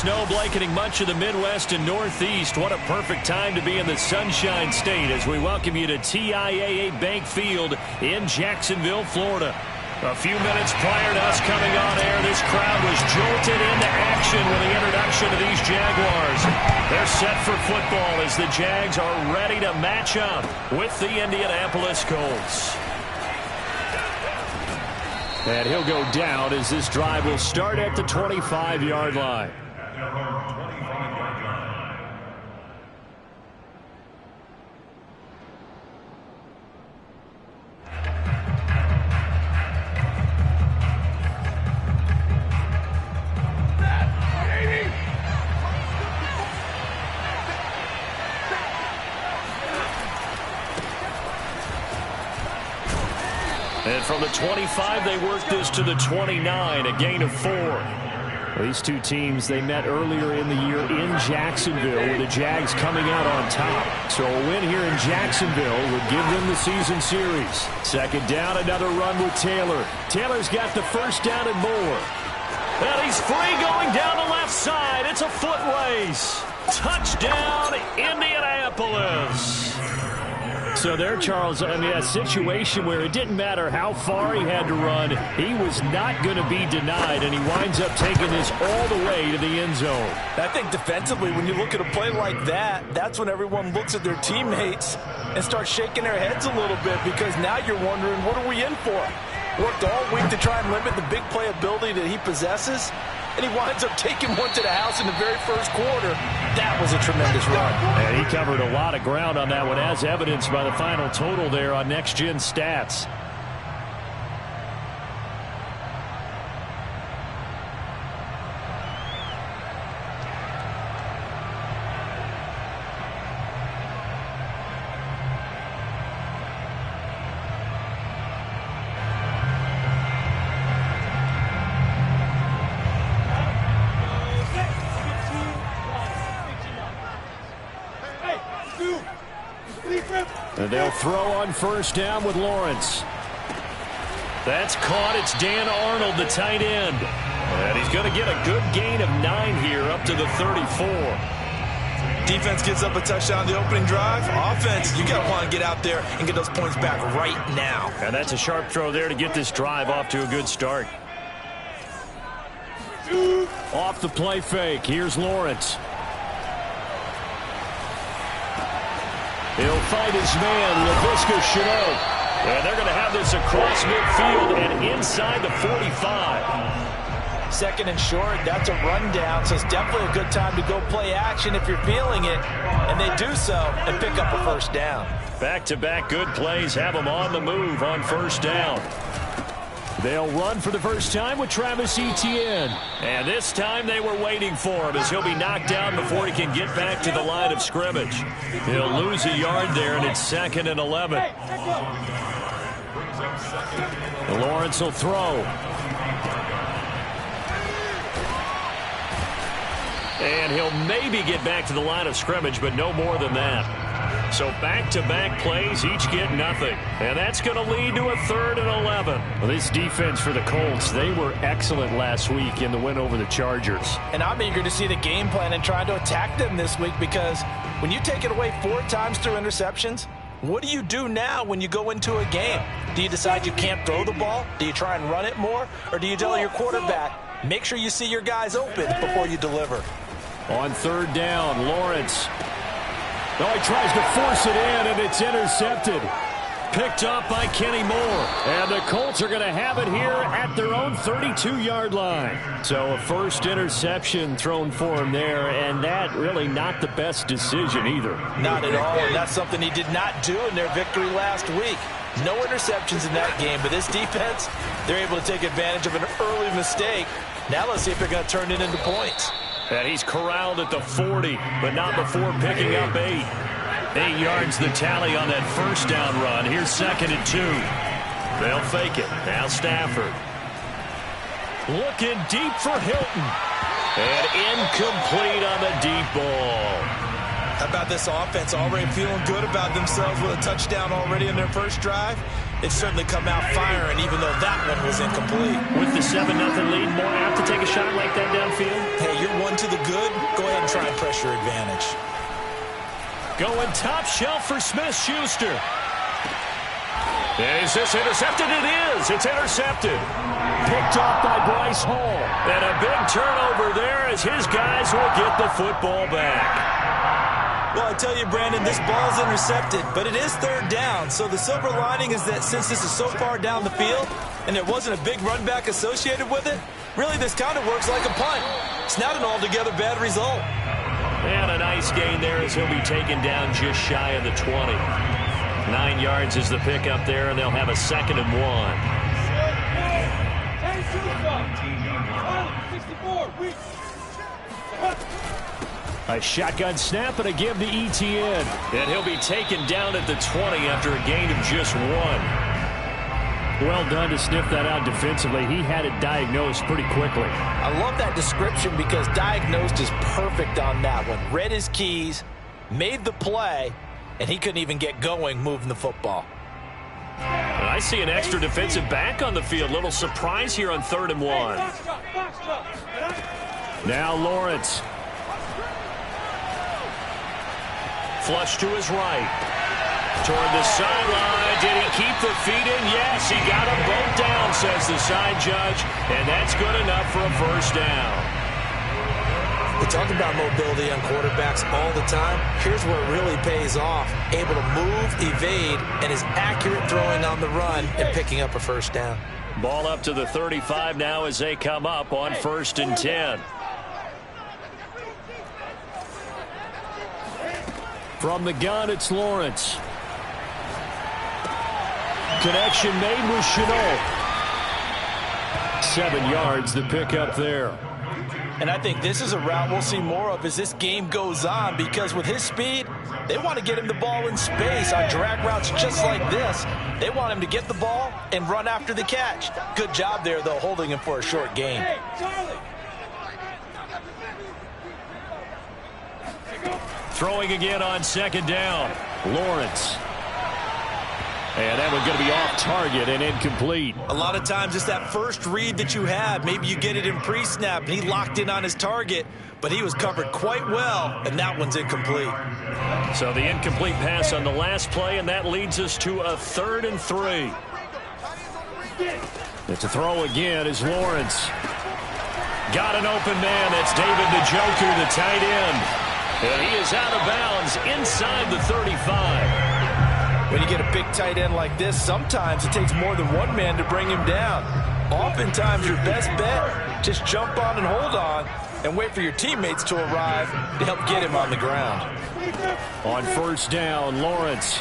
snow blanketing much of the Midwest and Northeast. What a perfect time to be in the Sunshine State as we welcome you to TIAA Bank Field in Jacksonville, Florida. A few minutes prior to us coming on air, this crowd was jolted into action with the introduction of these Jaguars. They're set for football as the Jags are ready to match up with the Indianapolis Colts. And he'll go down as this drive will start at the 25-yard line. And from the 25, they worked this to the 29, a gain of 4. These two teams, they met earlier in the year in Jacksonville with the Jags coming out on top. So a win here in Jacksonville would give them the season series. Second down, another run with Taylor. Taylor's got the first down and more. And he's free going down the left side. It's a foot race. Touchdown, Indianapolis. So there, Charles, I mean, a situation where it didn't matter how far he had to run. He was not going to be denied, and he winds up taking this all the way to the end zone. I think defensively, when you look at a play like that, that's when everyone looks at their teammates and starts shaking their heads a little bit, because now you're wondering, what are we in for? Worked all week to try and limit the big play ability that he possesses, and he winds up taking one to the house in the very first quarter. That was a tremendous run. And he covered a lot of ground on that one, as evidenced by the final total there on Next Gen Stats. And they'll throw on first down with Lawrence. That's caught. It's Dan Arnold, the tight end. And he's going to get a good gain of 9 here up to the 34. Defense gets up a touchdown the opening drive. Offense, you got to want to get out there and get those points back right now. And that's a sharp throw there to get this drive off to a good start. Off the play fake. Here's Lawrence. He'll fight his man, Laviska Shenault. And they're going to have this across midfield and inside the 45. Second and short, that's a rundown, so it's definitely a good time to go play action if you're feeling it. And they do so and pick up a first down. Back-to-back good plays have them on the move on first down. They'll run for the first time with Travis Etienne. And this time they were waiting for him, as he'll be knocked down before he can get back to the line of scrimmage. He'll lose a yard there, and it's 2nd and 11. Lawrence will throw. And he'll maybe get back to the line of scrimmage, but no more than that. So back-to-back plays, each get nothing. And that's going to lead to a 3rd and 11. Well, this defense for the Colts, they were excellent last week in the win over the Chargers. And I'm eager to see the game plan and try to attack them this week, because when you take it away 4 times through interceptions, what do you do now when you go into a game? Do you decide you can't throw the ball? Do you try and run it more? Or do you tell your quarterback, make sure you see your guys open before you deliver? On 3rd down, Lawrence. No, he tries to force it in, and it's intercepted. Picked up by Kenny Moore. And the Colts are going to have it here at their own 32-yard line. So a first interception thrown for him there, and that really not the best decision either. Not at all, and that's something he did not do in their victory last week. No interceptions in that game, but this defense, they're able to take advantage of an early mistake. Now let's see if they're going to turn it into points. And he's corralled at the 40, but not before picking up 8. 8 yards the tally on that first down run. Here's 2nd and 2. They'll fake it. Now Stafford. Looking deep for Hilton. And incomplete on the deep ball. How about this offense already feeling good about themselves with a touchdown already in their first drive? It's certainly come out firing, even though that one was incomplete. With the 7-0 lead, more apt to take a shot like that downfield? Hey, you're one to the good. Go ahead and try and press your advantage. Going top shelf for Smith-Schuster. Is this intercepted? It is. It's intercepted. Picked off by Bryce Hall. And a big turnover there as his guys will get the football back. Well, I tell you, Brandon, this ball's intercepted, but it is third down. So the silver lining is that since this is so far down the field and there wasn't a big run back associated with it, really this kind of works like a punt. It's not an altogether bad result. And a nice gain there as he'll be taken down just shy of the 20. 9 yards is the pickup there, and they'll have a 2nd and 1. A shotgun snap and a give to Etienne. And he'll be taken down at the 20 after a gain of just 1. Well done to sniff that out defensively. He had it diagnosed pretty quickly. I love that description because diagnosed is perfect on that one. Read his keys, made the play, and he couldn't even get going moving the football. And I see an extra defensive back on the field. Little surprise here on 3rd and 1. Now Lawrence. Flush to his right. Toward the sideline. Did he keep the feet in? Yes, he got them both down, says the side judge. And that's good enough for a first down. We talk about mobility on quarterbacks all the time. Here's where it really pays off. Able to move, evade, and is accurate throwing on the run and picking up a first down. Ball up to the 35 now as they come up on 1st and 10. From the gun, it's Lawrence. Connection made with Shenault. 7 yards, the pickup there. And I think this is a route we'll see more of as this game goes on, because with his speed, they want to get him the ball in space on drag routes just like this. They want him to get the ball and run after the catch. Good job there, though, holding him for a short gain. Throwing again on 2nd down. Lawrence. And that one's going to be off target and incomplete. A lot of times it's that first read that you have. Maybe you get it in pre-snap, and he locked in on his target, but he was covered quite well, and that one's incomplete. So the incomplete pass on the last play, and that leads us to a 3rd and 3. It's a throw again is Lawrence. Got an open man. That's David Njoku, the tight end. And he is out of bounds inside the 35. When you get a big tight end like this, sometimes it takes more than one man to bring him down. Oftentimes, your best bet, just jump on and hold on and wait for your teammates to arrive to help get him on the ground. On 1st down, Lawrence.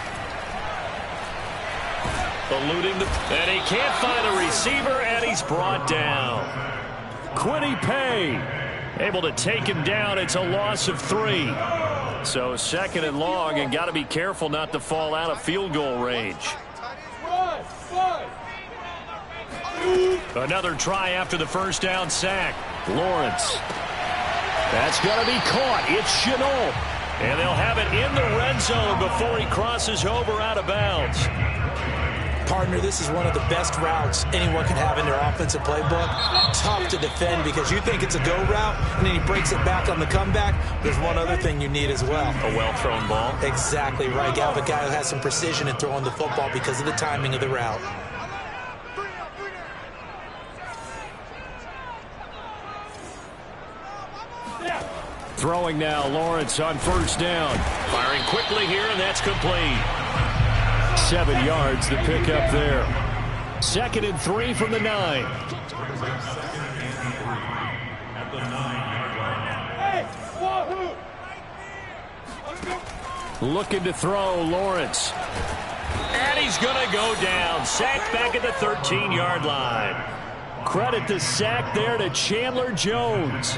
Eluding and he can't find a receiver, and he's brought down. Kwity Paye able to take him down. It's a loss of 3. So 2nd and long, and got to be careful not to fall out of field goal range. Another try after the 1st down sack. Lawrence. That's going to be caught. It's Shenault. And they'll have it in the red zone before he crosses over out of bounds. Partner, this is one of the best routes anyone can have in their offensive playbook. Tough to defend because you think it's a go route, and then he breaks it back on the comeback. There's one other thing you need as well. A well-thrown ball. Exactly right. You have a guy who has some precision in throwing the football because of the timing of the route. Throwing now, Lawrence on 1st down. Firing quickly here, and that's complete. 7 yards, the pickup there. 2nd and 3 from the 9. Looking to throw, Lawrence. And he's going to go down. Sacked back at the 13-yard line. Credit the sack there to Chandler Jones.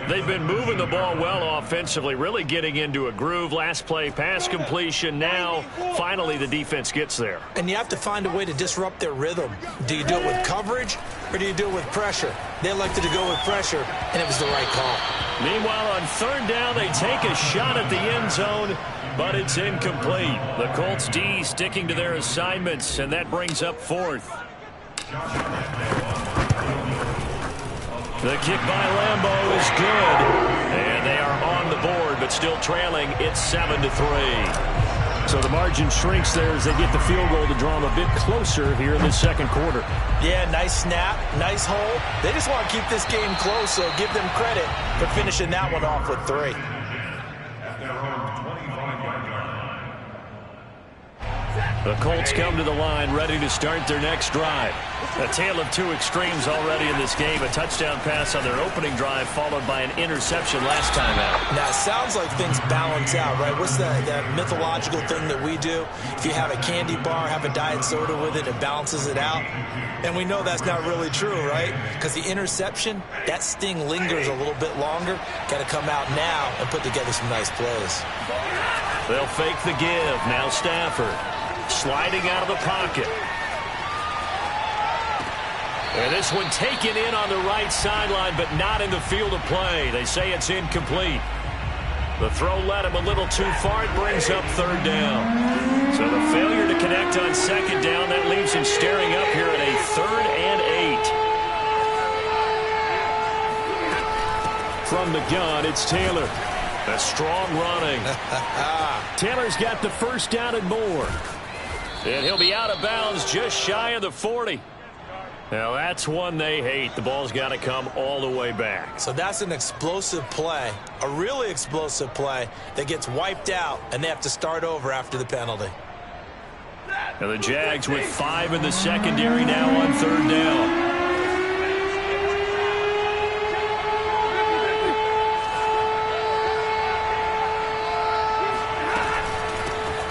They've been moving the ball well offensively, really getting into a groove. Last play, pass completion. Now, finally, the defense gets there. And you have to find a way to disrupt their rhythm. Do you do it with coverage, or do you do it with pressure? They elected to go with pressure, and it was the right call. Meanwhile, on third down, they take a shot at the end zone, but it's incomplete. The Colts D sticking to their assignments, and that brings up fourth. The kick by Lambeau is good, and they are on the board, but still trailing. It's 7-3. So the margin shrinks there as they get the field goal to draw them a bit closer here in the second quarter. Yeah, nice snap, nice hole. They just want to keep this game close, so give them credit for finishing that one off with 3. The Colts come to the line ready to start their next drive. A tale of two extremes already in this game. A touchdown pass on their opening drive followed by an interception last time out. Now, it sounds like things balance out, right? What's that mythological thing that we do? If you have a candy bar, have a diet soda with it, it balances it out. And we know that's not really true, right? Because the interception, that sting lingers a little bit longer. Got to come out now and put together some nice plays. They'll fake the give. Now Stafford. Sliding out of the pocket. And this one taken in on the right sideline, but not in the field of play. They say it's incomplete. The throw led him a little too far. It brings up third down. So the failure to connect on second down, that leaves him staring up here at a 3rd and 8. From the gun, it's Taylor. A strong running. Taylor's got the first down and more. And he'll be out of bounds just shy of the 40. Now that's one they hate. The ball's got to come all the way back. So that's an explosive play, a really explosive play that gets wiped out, and they have to start over after the penalty. Now the Jags with 5 in the secondary now on third down.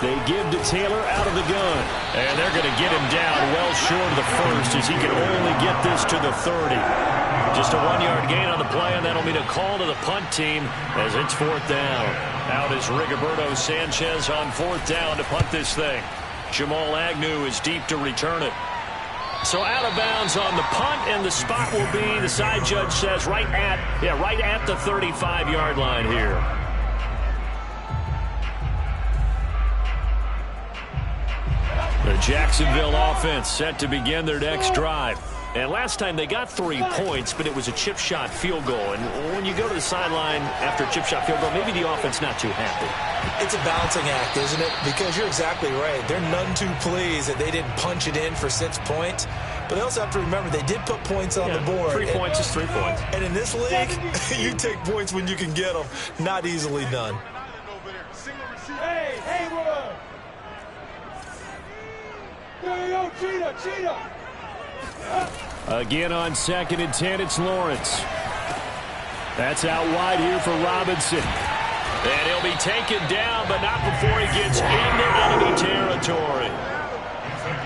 They give to Taylor out of the gun. And they're going to get him down well short of the first as he can only get this to the 30. Just a 1-yard gain on the play, and that'll mean a call to the punt team as it's 4th down. Out is Rigoberto Sanchez on 4th down to punt this thing. Jamal Agnew is deep to return it. So out of bounds on the punt, and the spot will be, the side judge says, right at the 35-yard line here. The Jacksonville offense set to begin their next drive. And last time they got 3 points, but it was a chip shot field goal. And when you go to the sideline after a chip shot field goal, maybe the offense not too happy. It's a balancing act, isn't it? Because you're exactly right. They're none too pleased that they didn't punch it in for 6 points. But they also have to remember they did put points on the board. 3 points is 3 points. And in this league, you take points when you can get them. Not easily done. Hey, yo, cheetah. Again on 2nd and 10, it's Lawrence. That's out wide here for Robinson. And he'll be taken down, but not before he gets into enemy territory.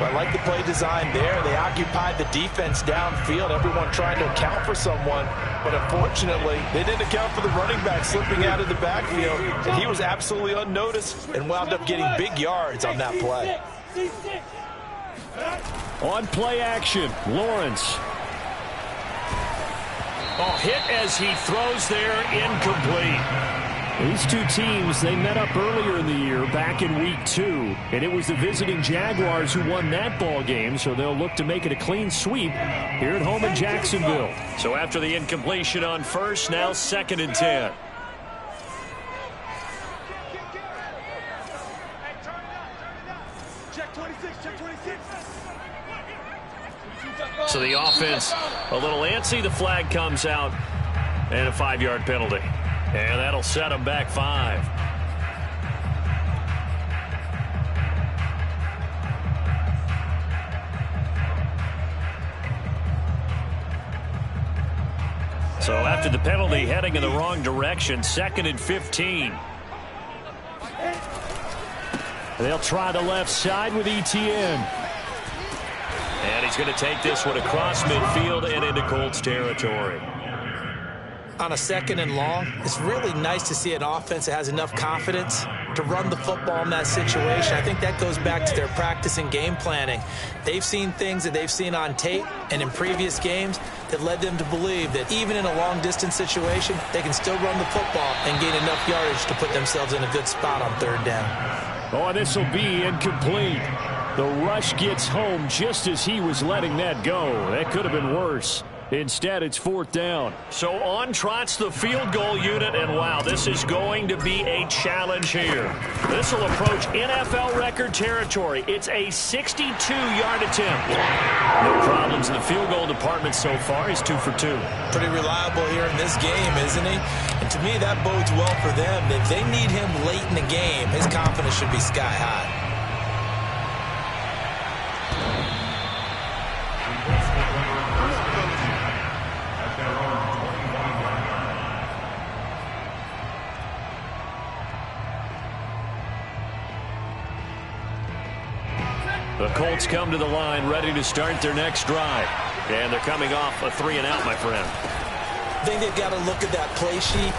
I like the play design there. They occupied the defense downfield, everyone trying to account for someone. But unfortunately, they didn't account for the running back slipping out of the backfield. And he was absolutely unnoticed and wound up getting big yards on that play. On play action, Lawrence. Hit as he throws there, incomplete. These two teams, they met up earlier in the year, back in week 2. And it was the visiting Jaguars who won that ball game, so they'll look to make it a clean sweep here at home in Jacksonville. So after the incompletion on first, now 2nd and 10. So the offense a little antsy. The flag comes out and a 5-yard penalty. And that'll set them back 5. So after the penalty, heading in the wrong direction, 2nd and 15. They'll try the left side with Etienne. And he's going to take this one across midfield and into Colts territory. On a 2nd and long, it's really nice to see an offense that has enough confidence to run the football in that situation. I think that goes back to their practice and game planning. They've seen things that they've seen on tape and in previous games that led them to believe that even in a long-distance situation, they can still run the football and gain enough yardage to put themselves in a good spot on third down. Oh, this will be incomplete. The rush gets home just as he was letting that go. That could have been worse. Instead, it's fourth down. So on trots the field goal unit, and wow, this is going to be a challenge here. This will approach NFL record territory. It's a 62-yard attempt. No problems in the field goal department so far. He's 2 for 2. Pretty reliable here in this game, isn't he? And to me, that bodes well for them. If they need him late in the game, his confidence should be sky high. The Colts come to the line ready to start their next drive. And they're coming off a 3-and-out, my friend. I think they've got to look at that play sheet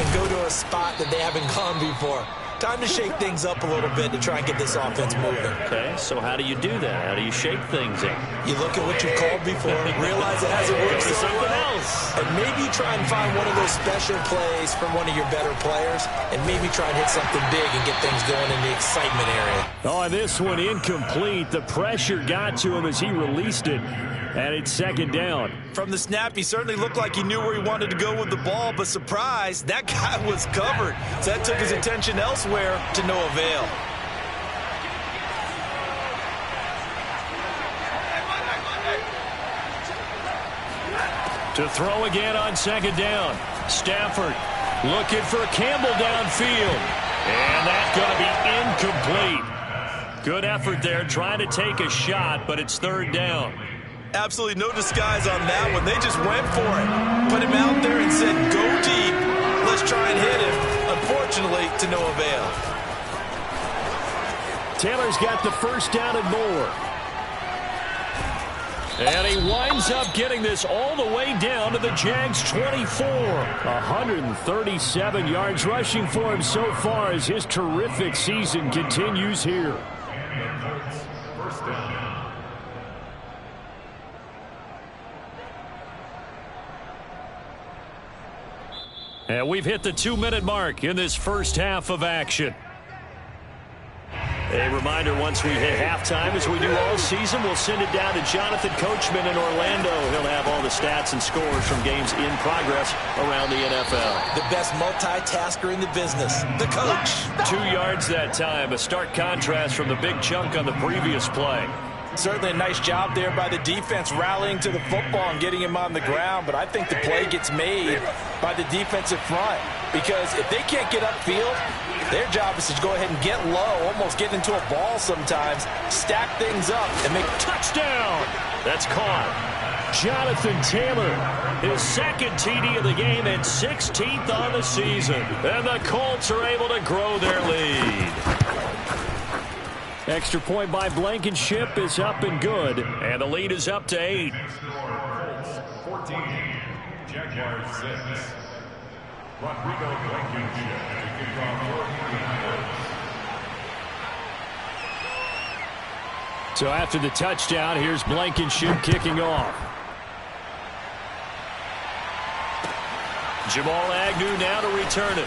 and go to a spot that they haven't gone before. Time to shake things up a little bit to try and get this offense moving. Okay, so how do you do that? How do you shake things up? You look at what you've called before, realize it hasn't worked so something well, else. and maybe try and find one of those special plays from one of your better players, and maybe try and hit something big and get things going in the excitement area. Oh, this one incomplete. The pressure got to him as he released it. And it's second down. From the snap, he certainly looked like he knew where he wanted to go with the ball, but surprise, that guy was covered. So that took his attention elsewhere to no avail. To throw again on second down. Stafford looking for Campbell downfield. And that's going to be incomplete. Good effort there trying to take a shot, but it's third down. Absolutely no disguise on that one. They just went for it. Put him out there and said, go deep. Let's try and hit him. Unfortunately, to no avail. Taylor's got the first down and more. And he winds up getting this all the way down to the Jags 24. 137 yards rushing for him so far as his terrific season continues here. And we've hit the 2-minute mark in this first half of action. A reminder, once we hit halftime, as we do all season, we'll send it down to Jonathan Coachman in Orlando. He'll have all the stats and scores from games in progress around the NFL. The best multitasker in the business, the coach. 2 yards that time, a stark contrast from the big chunk on the previous play. Certainly a nice job there by the defense rallying to the football and getting him on the ground, but I think the play gets made by the defensive front because if they can't get upfield, their job is to go ahead and get low, almost get into a ball sometimes, stack things up, and make touchdown. That's caught. Jonathan Taylor, his second TD of the game and 16th on the season. And the Colts are able to grow their lead. Extra point by Blankenship is up and good. And the lead is up to 8. 14, Jaguars 6. Rodrigo Blankenship to kick off So after the touchdown, here's Blankenship kicking off. Jamal Agnew now to return it.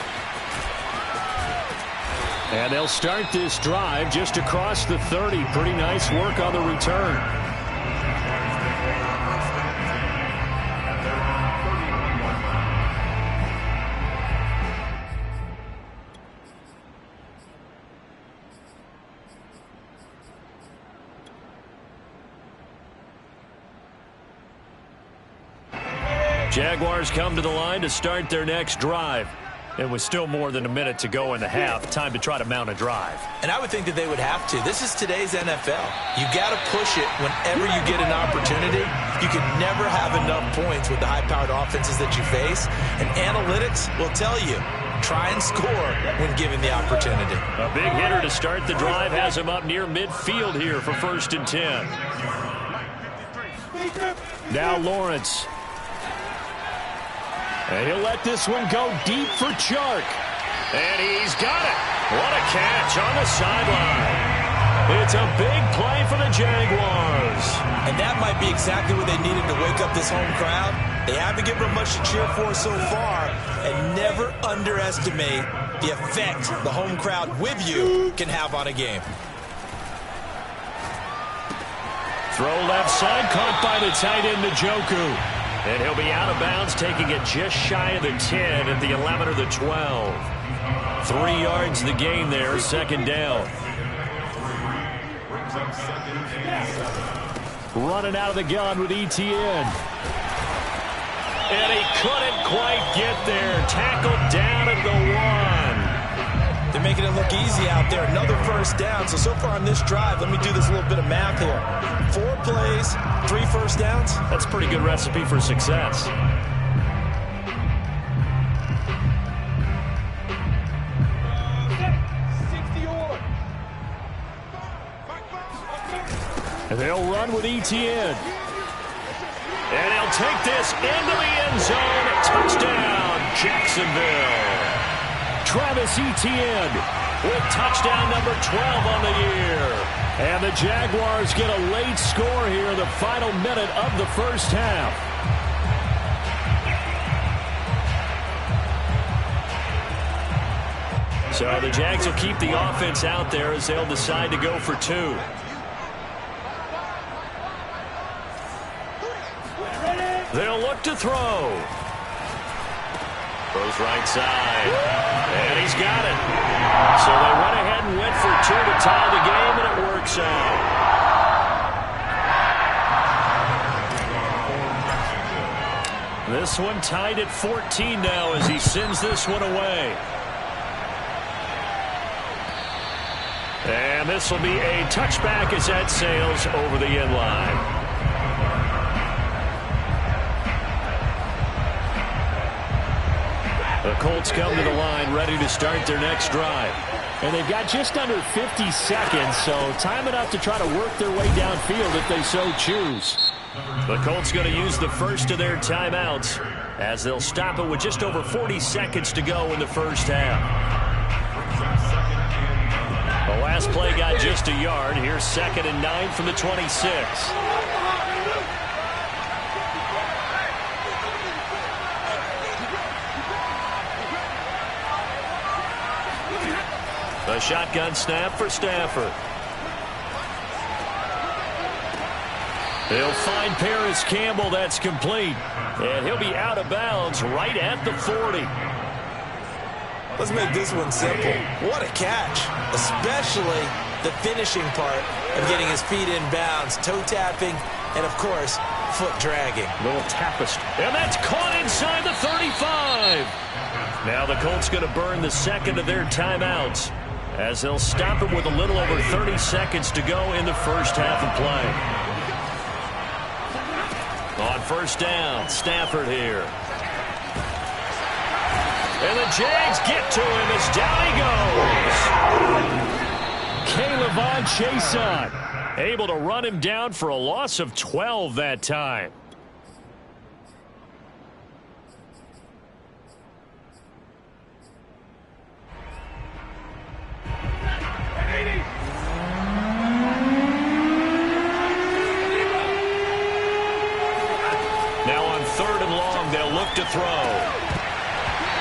And they'll start this drive just across the 30. Pretty nice work on the return. Jaguars come to the line to start their next drive. It was still more than a minute to go in the half. Time to try to mount a drive. And I would think that they would have to. This is today's NFL. You got to push it whenever you get an opportunity. You can never have enough points with the high-powered offenses that you face. And analytics will tell you, try and score when given the opportunity. A big hitter to start the drive has him up near midfield here for 1st and 10. Now Lawrence. And he'll let this one go deep for Chark. And he's got it. What a catch on the sideline. It's a big play for the Jaguars. And that might be exactly what they needed to wake up this home crowd. They haven't given them much to cheer for so far. And never underestimate the effect the home crowd with you can have on a game. Throw left side, caught by the tight end, Njoku. And he'll be out of bounds, taking it just shy of the 10 at the 11 or the 12. 3 yards the gain there, second down. Running out of the gun with Etienne. And he couldn't quite get there. Tackled down at the 1. They're making it look easy out there. Another first down. So far on this drive, let me do this little bit of math here. 4 plays, 3 first downs. That's a pretty good recipe for success. And they'll run with Etienne. And he'll take this into the end zone. Touchdown, Jacksonville. Travis Etienne with touchdown number 12 on the year. And the Jaguars get a late score here in the final minute of the first half. So the Jags will keep the offense out there as they'll decide to go for 2. They'll look to throw. Throws right side. And he's got it. So they went ahead and went for 2 to tie the game, and it works out. This one tied at 14 now as he sends this one away. And this will be a touchback as that sails over the end line. The Colts come to the line ready to start their next drive. And they've got just under 50 seconds, so time enough to try to work their way downfield if they so choose. The Colts going to use the first of their timeouts as they'll stop it with just over 40 seconds to go in the first half. The last play got just a yard. Here's 2nd and 9 from the 26. A shotgun snap for Stafford. He'll find Paris Campbell. That's complete. And he'll be out of bounds right at the 40. Let's make this one simple. What a catch. Especially the finishing part of getting his feet in bounds. Toe tapping and, of course, foot dragging. Little tapest. And that's caught inside the 35. Now the Colts going to burn the second of their timeouts as they'll stop it with a little over 30 seconds to go in the first half of play. On first down, Stafford here. And the Jags get to him as down he goes. K'Lavon Chaisson able to run him down for a loss of 12 that time. Now on 3rd and long, they'll look to throw.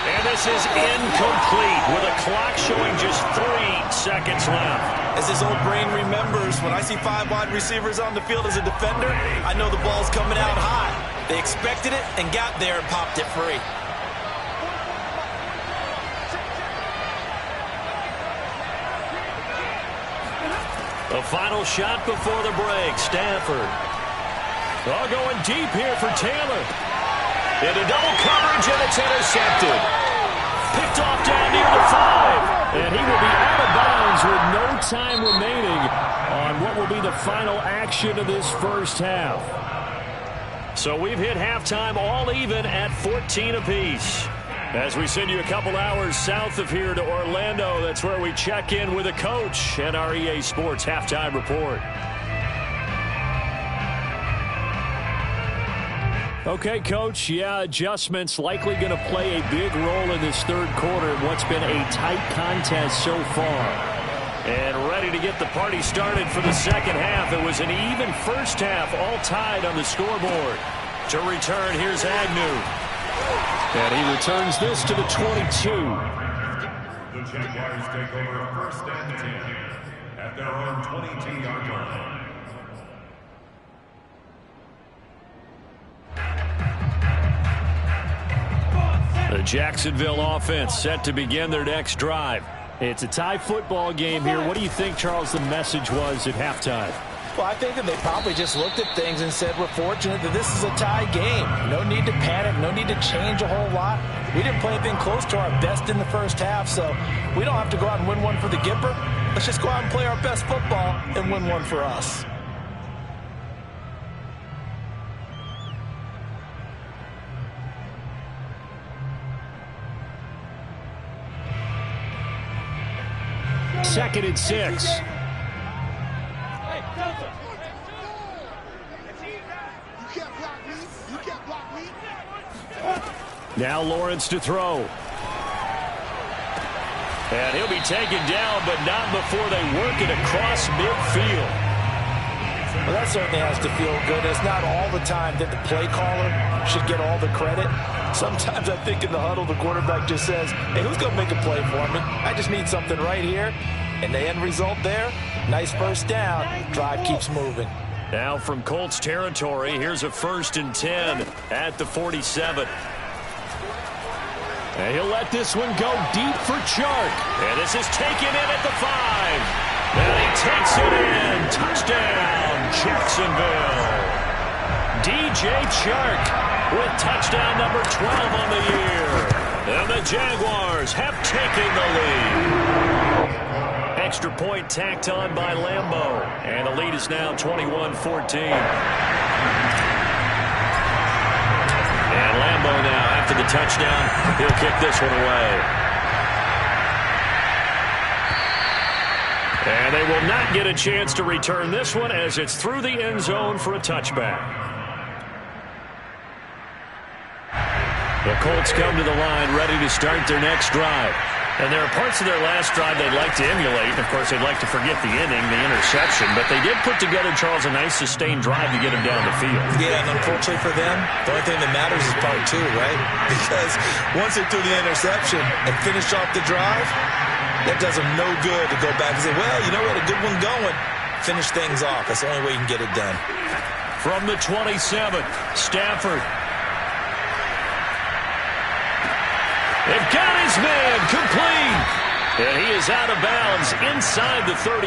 And this is incomplete with a clock showing just 3 seconds left. As his old brain remembers, when I see 5 wide receivers on the field as a defender, I know the ball's coming out high. They expected it and got there and popped it free. The final shot before the break, Stafford. All going deep here for Taylor. Into double coverage, and it's intercepted. Picked off down near the 5. And he will be out of bounds with no time remaining on what will be the final action of this first half. So we've hit halftime all even at 14 apiece. As we send you a couple hours south of here to Orlando, that's where we check in with a coach and our EA Sports Halftime Report. Okay, Coach. Yeah, adjustments likely going to play a big role in this third quarter in what's been a tight contest so far. And ready to get the party started for the second half. It was an even first half, all tied on the scoreboard. To return, here's Agnew. And he returns this to the 22. The Jaguars take over first and 10 at their own 22-yard line. The Jacksonville offense set to begin their next drive. It's a tie football game here. What do you think, Charles, the message was at halftime? Well, I think that they probably just looked at things and said, we're fortunate that this is a tie game. No need to panic. No need to change a whole lot. We didn't play anything close to our best in the first half, so we don't have to go out and win one for the Gipper. Let's just go out and play our best football and win one for us. Second and 6. Now Lawrence to throw. And he'll be taken down, but not before they work it across midfield. Well, that certainly has to feel good. It's not all the time that the play caller should get all the credit. Sometimes I think in the huddle, the quarterback just says, hey, who's going to make a play for me? I just need something right here. And the end result there, nice first down. Drive keeps moving. Now from Colts territory, here's a 1st and 10 at the 47. And he'll let this one go deep for Chark. And this is taken in at the 5. And he takes it in. Touchdown, Jacksonville. DJ Chark with touchdown number 12 on the year. And the Jaguars have taken the lead. Extra point tacked on by Lambeau. And the lead is now 21-14. And Lambeau now, after the touchdown, he'll kick this one away. And they will not get a chance to return this one as it's through the end zone for a touchback. The Colts come to the line ready to start their next drive. And there are parts of their last drive they'd like to emulate. And, of course, they'd like to forget the inning, the interception. But they did put together, Charles, a nice sustained drive to get him down the field. Yeah, and unfortunately for them, the only thing that matters is part 2, right? Because once they threw the interception and finished off the drive, that does them no good to go back and say, well, you know what, a good one going. Finish things off. That's the only way you can get it done. From the 27, Stafford. They've got his man complete. And he is out of bounds inside the 35.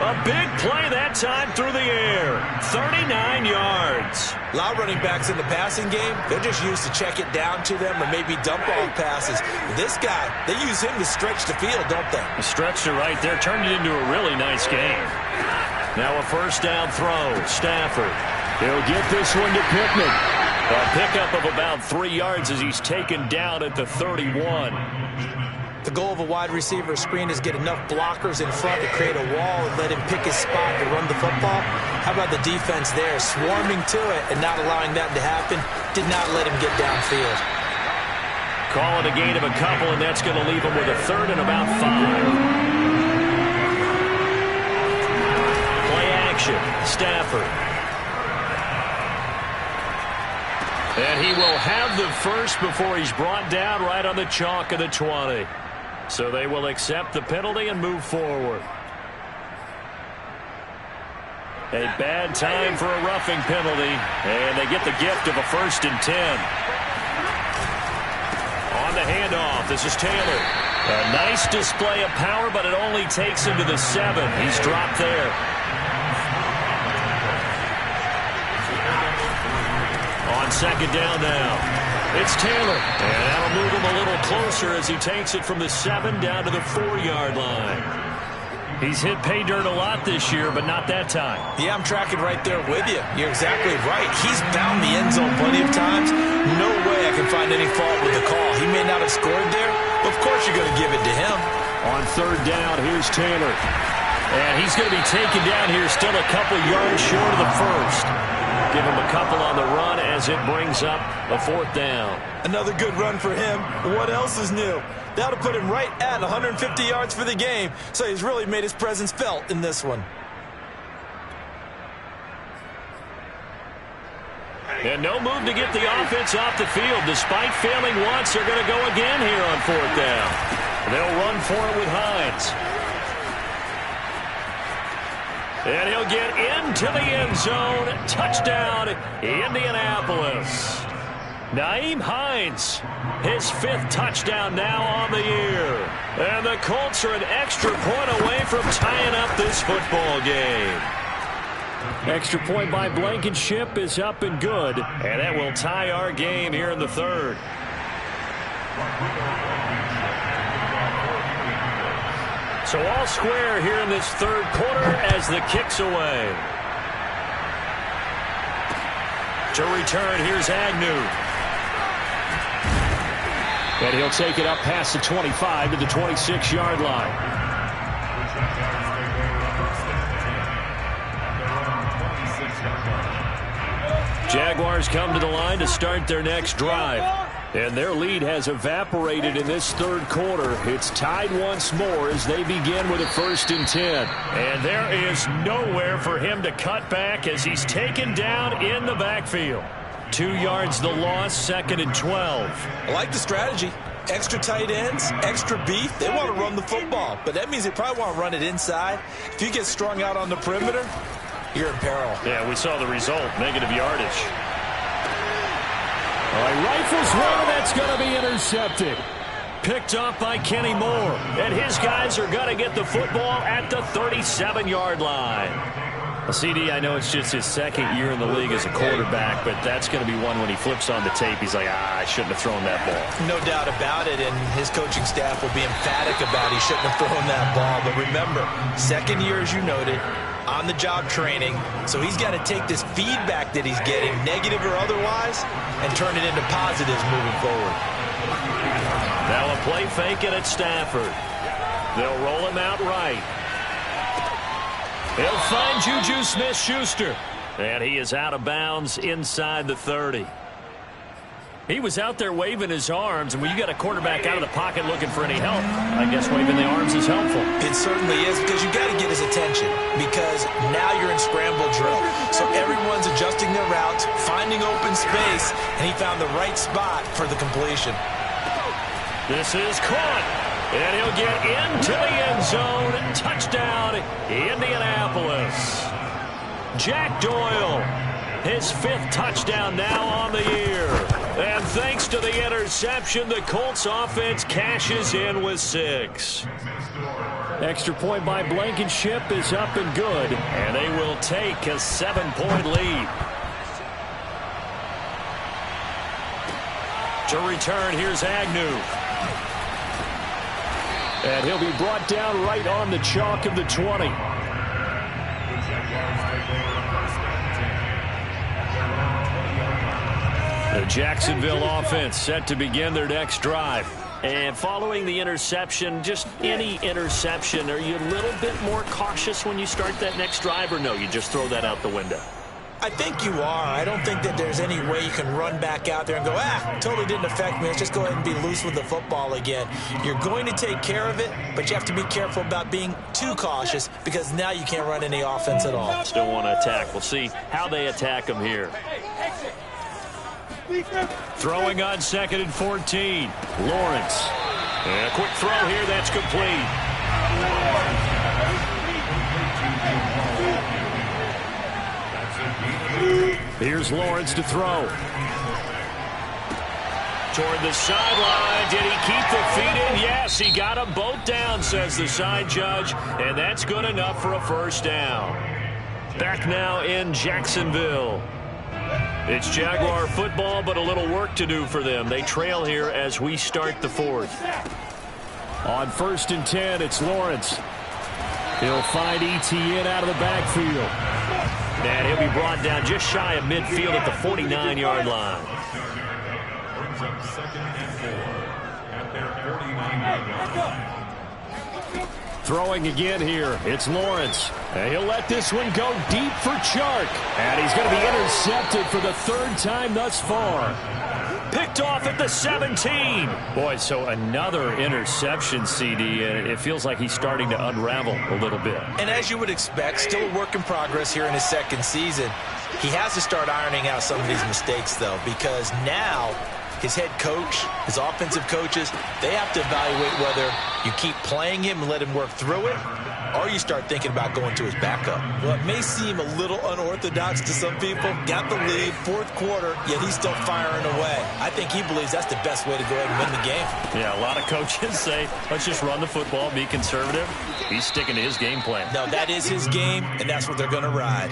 A big play that time through the air. 39 yards. A lot of running backs in the passing game, they're just used to check it down to them or maybe dump off passes. This guy, they use him to stretch the field, don't they? He stretched it right there, turned it into a really nice game. Now a first down throw. Stafford. He'll get this one to Pittman. A pickup of about 3 yards as he's taken down at the 31. The goal of a wide receiver screen is get enough blockers in front to create a wall and let him pick his spot to run the football. How about the defense there, swarming to it and not allowing that to happen? Did not let him get downfield. Call it a gain of a couple, and that's going to leave him with a 3rd and about 5. Play action. Stafford. And he will have the first before he's brought down right on the chalk of the 20. So they will accept the penalty and move forward. A bad time for a roughing penalty. And they get the gift of a 1st and 10. On the handoff, this is Taylor. A nice display of power, but it only takes him to the 7. He's dropped there. On second down now, it's Taylor. And that'll move him a little closer as he takes it from the 7 down to the 4-yard line. He's hit pay dirt a lot this year, but not that time. Yeah, I'm tracking right there with you. You're exactly right. He's found the end zone plenty of times. No way I can find any fault with the call. He may not have scored there, but of course you're going to give it to him. On third down, here's Taylor. And he's going to be taken down here still a couple yards short of the first. give him a couple on the run as it brings up a 4th down. Another good run for him. What else is new? That'll put him right at 150 yards for the game, so he's really made his presence felt in this one. And no move to get the offense off the field. Despite failing once, they're going to go again here on 4th down. They'll run for it with Hines. And he'll get into the end zone. Touchdown, Indianapolis. Nyheim Hines, his 5th touchdown now on the year. And the Colts are an extra point away from tying up this football game. Extra point by Blankenship is up and good. And that will tie our game here in the 3rd. So all square here in this 3rd quarter as the kick's away. To return, here's Agnew. And he'll take it up past the 25 to the 26-yard line. Jaguars come to the line to start their next drive. And their lead has evaporated in this 3rd quarter. It's tied once more as they begin with a 1st and 10. And there is nowhere for him to cut back as he's taken down in the backfield. 2 yards the loss, 2nd and 12. I like the strategy. Extra tight ends, extra beef. They want to run the football, but that means they probably want to run it inside. If you get strung out on the perimeter, you're in peril. Yeah, we saw the result, negative yardage. All right, rifles one, that's going to be intercepted. Picked up by Kenny Moore. And his guys are going to get the football at the 37-yard line. CD, I know it's just his 2nd year in the league as a quarterback, but that's going to be one when he flips on the tape. He's like, I shouldn't have thrown that ball. No doubt about it, and his coaching staff will be emphatic about he shouldn't have thrown that ball. But remember, 2nd year, as you noted, on-the-job training, so he's got to take this feedback that he's getting, negative or otherwise, and turn it into positives moving forward. Now a play fake it at Stafford. They'll roll him out right. He'll find Juju Smith-Schuster. And he is out of bounds inside the 30. He was out there waving his arms, and when you got a quarterback out of the pocket looking for any help, I guess waving the arms is helpful. It certainly is, because you got to get his attention, because now you're in scramble drill. So everyone's adjusting their routes, finding open space, and he found the right spot for the completion. This is caught, and he'll get into the end zone. Touchdown, Indianapolis. Jack Doyle, his 5th touchdown now on the year. And thanks to the interception, the Colts offense cashes in with 6. Extra point by Blankenship is up and good. And they will take a 7-point lead. To return, here's Agnew. And he'll be brought down right on the chalk of the 20. The Jacksonville offense set to begin their next drive. And following the interception, just any interception, are you a little bit more cautious when you start that next drive, or no, you just throw that out the window? I think you are. I don't think that there's any way you can run back out there and go, totally didn't affect me. Let's just go ahead and be loose with the football again. You're going to take care of it, but you have to be careful about being too cautious, because now you can't run any offense at all. Still want to attack. We'll see how they attack them here. Throwing on 2nd and 14. Lawrence. And a quick throw here, that's complete. Here's Lawrence to throw. Toward the sideline. Did he keep the feet in? Yes, he got them both down, says the side judge. And that's good enough for a 1st down. Back now in Jacksonville. It's Jaguar football, but a little work to do for them. They trail here as we start the 4th. On 1st and 10, it's Lawrence. He'll find Etienne out of the backfield. And he'll be brought down just shy of midfield at the 49-yard line. Brings up 2nd and 4 at their 49-yard line. Throwing again here, it's Lawrence. And he'll let this one go deep for Chark. And he's going to be intercepted for the third time thus far. Picked off at the 17. Boy, so another interception, CD. It feels like he's starting to unravel a little bit. And as you would expect, still a work in progress here in his second season. He has to start ironing out some of these mistakes, though, because now his head coach, his offensive coaches, they have to evaluate whether you keep playing him and let him work through it, or you start thinking about going to his backup. Well, it may seem a little unorthodox to some people. Got the lead, fourth quarter, yet he's still firing away. I think he believes that's the best way to go ahead and win the game. Yeah, a lot of coaches say, let's just run the football, be conservative. He's sticking to his game plan. No, that is his game, and that's what they're going to ride.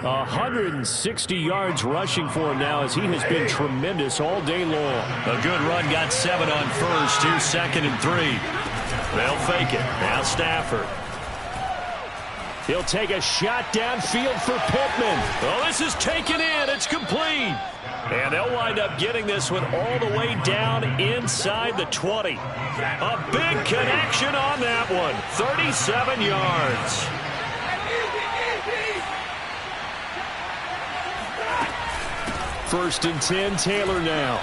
160 yards rushing for him now as he has been tremendous all day long. A good run, got 7 on first. Here's 2nd and 3. They'll fake it. Now Stafford. He'll take a shot downfield for Pittman. Oh, this is taken in. It's complete. And they'll wind up getting this one all the way down inside the 20. A big connection on that one. 37 yards. First and 10, Taylor now.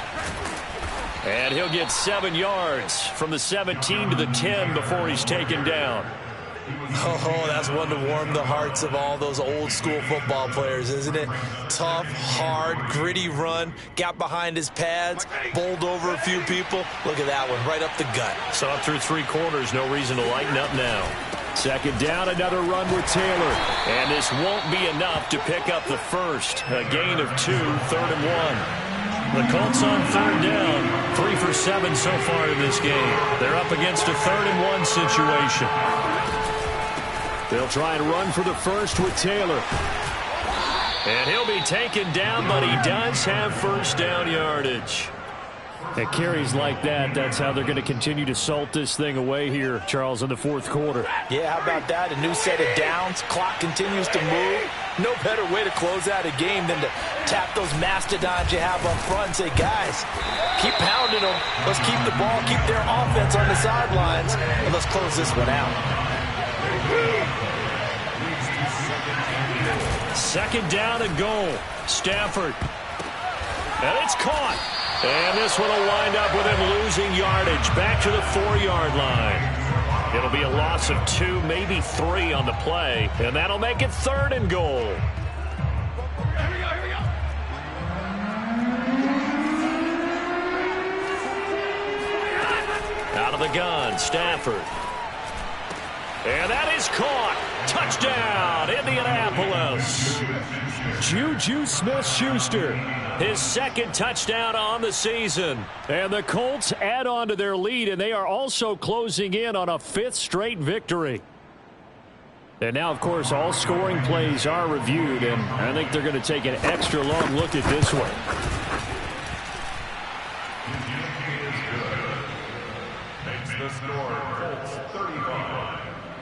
And he'll get 7 yards from the 17 to the 10 before he's taken down. Oh, that's one to warm the hearts of all those old school football players, isn't it? Tough, hard, gritty run, got behind his pads, bowled over a few people. Look at that one, right up the gut. Saw through 3 quarters, no reason to lighten up now. Second down, another run with Taylor. And this won't be enough to pick up the first. A gain of 2, 3rd and 1. The Colts on 3rd down, 3 for 7 so far in this game. They're up against a 3rd and 1 situation. They'll try and run for the first with Taylor. And he'll be taken down, but he does have first down yardage. At carries like that, that's how they're going to continue to salt this thing away here, Charles, in the fourth quarter. Yeah, how about that? A new set of downs. Clock continues to move. No better way to close out a game than to tap those mastodons you have up front and say, guys, keep pounding them. Let's keep the ball, keep their offense on the sidelines, and let's close this one out. Second down and goal. Stafford. And it's caught. And this one will wind up with him losing yardage back to the 4-yard line. It'll be a loss of 2, maybe 3 on the play, and that'll make it 3rd and goal. Out of the gun, Stafford. And that is caught. Touchdown, Indianapolis. Juju Smith-Schuster, his 2nd touchdown on the season. And the Colts add on to their lead, and they are also closing in on a 5th straight victory. And now, of course, all scoring plays are reviewed, and I think they're going to take an extra long look at this one.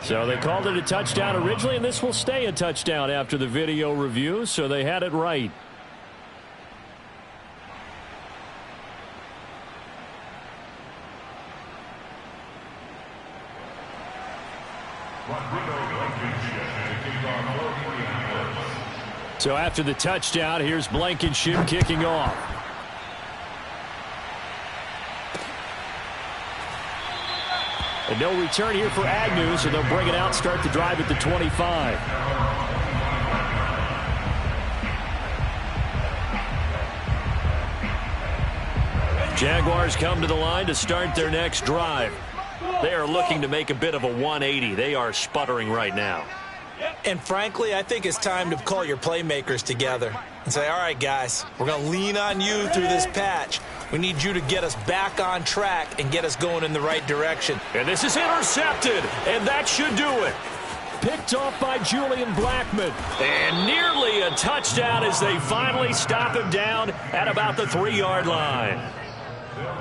So they called it a touchdown originally, and this will stay a touchdown after the video review, so they had it right. So after the touchdown, here's Blankenship kicking off. And no return here for Agnew, so they'll bring it out, start the drive at the 25. Jaguars come to the line to start their next drive. They are looking to make a bit of a 180. They are sputtering right now. And frankly, I think it's time to call your playmakers together and say, all right, guys, we're going to lean on you through this patch. We need you to get us back on track and get us going in the right direction. And this is intercepted, and that should do it. Picked off by Julian Blackmon. And nearly a touchdown as they finally stop him down at about the 3-yard line.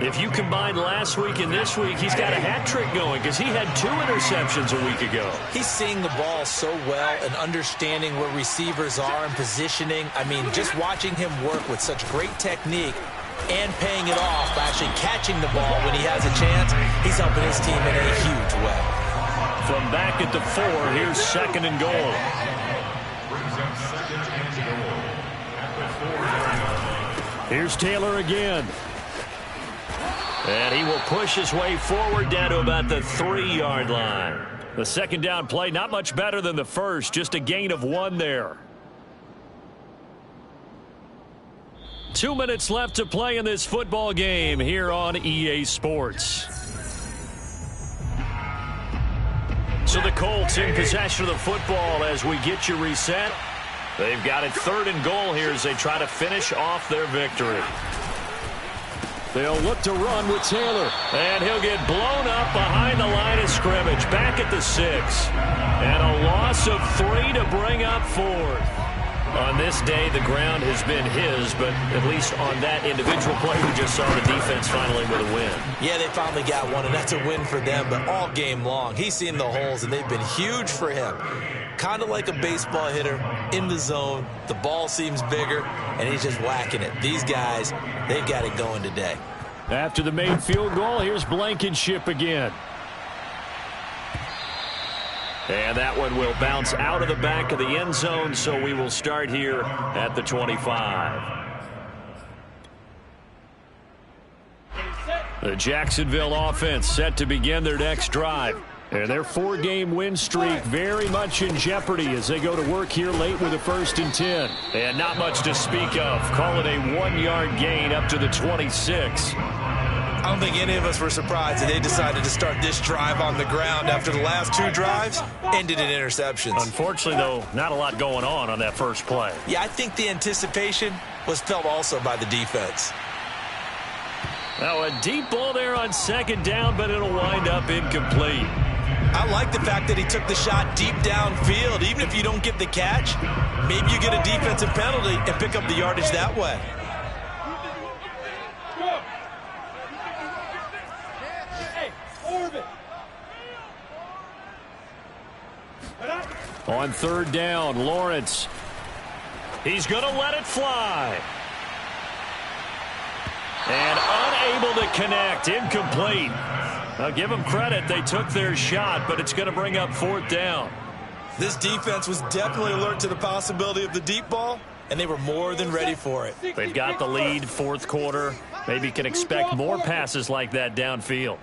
If you combine last week and this week, he's got a hat trick going because he had 2 interceptions a week ago. He's seeing the ball so well and understanding where receivers are and positioning. I mean, just watching him work with such great technique and paying it off by actually catching the ball when he has a chance, he's helping his team in a huge way. from back at the 4. Here's 2nd and goal. Brings up 2nd and goal at the 4. Here's Taylor again. And he will push his way forward down to about the 3-yard line. The 2nd down play, not much better than the first, just a gain of 1 there. 2 minutes left to play in this football game here on EA Sports. So the Colts in possession of the football as we get you reset. They've got it 3rd and goal here as they try to finish off their victory. They'll look to run with Taylor. And he'll get blown up behind the line of scrimmage. Back at the 6. And a loss of 3 to bring up 4th. On this day, the ground has been his, but at least on that individual play, we just saw the defense finally with a win. Yeah, they finally got one, and that's a win for them, but all game long, he's seen the holes, and they've been huge for him. Kind of like a baseball hitter in the zone. The ball seems bigger, and he's just whacking it. These guys, they've got it going today. After the main field goal, here's Blankenship again. And that one will bounce out of the back of the end zone, so we will start here at the 25. The Jacksonville offense set to begin their next drive. And their 4-game win streak very much in jeopardy as they go to work here late with a 1st and 10. And not much to speak of. Call it a 1-yard gain up to the 26. I don't think any of us were surprised that they decided to start this drive on the ground after the last 2 drives ended in interceptions. Unfortunately, though, not a lot going on that first play. Yeah, I think the anticipation was felt also by the defense. Now a deep ball there on 2nd down, but it'll wind up incomplete. I like the fact that he took the shot deep downfield. Even if you don't get the catch, maybe you get a defensive penalty and pick up the yardage that way. On 3rd down, Lawrence. He's going to let it fly. And unable to connect. Incomplete. I'll give them credit. They took their shot, but it's going to bring up 4th down. This defense was definitely alert to the possibility of the deep ball, and they were more than ready for it. They've got the lead, 4th quarter. Maybe can expect more passes like that downfield.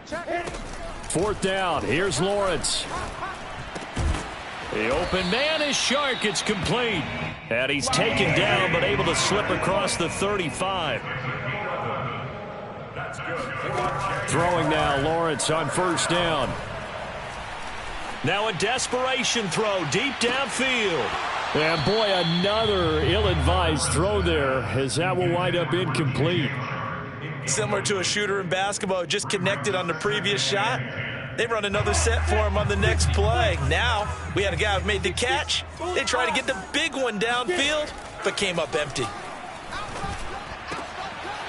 4th down. Here's Lawrence. The open man is Shark. It's complete. And he's taken down, but able to slip across the 35. Throwing now, Lawrence on 1st down. Now a desperation throw deep downfield. And boy, another ill-advised throw there as that will wind up incomplete. Similar to a shooter in basketball, just connected on the previous shot. They run another set for him on the next play. Now, we had a guy who made the catch. They tried to get the big one downfield, but came up empty.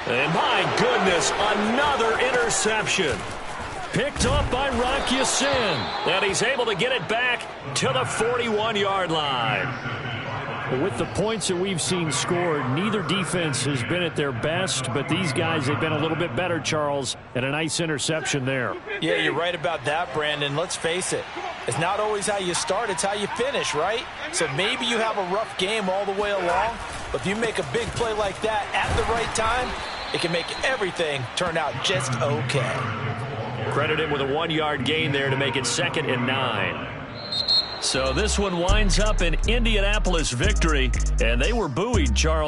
And my goodness, another interception. Picked up by Rock Ya-Sin. And he's able to get it back to the 41-yard line. With the points that we've seen scored, neither defense has been at their best, but these guys have been a little bit better, Charles, and a nice interception there. Yeah, you're right about that, Brandon. Let's face it. It's not always how you start, it's how you finish, right? So maybe you have a rough game all the way along, but if you make a big play like that at the right time, it can make everything turn out just okay. Credit him with a 1-yard gain there to make it 2nd and 9. So this one winds up an Indianapolis victory, and they were buoyed, Charles.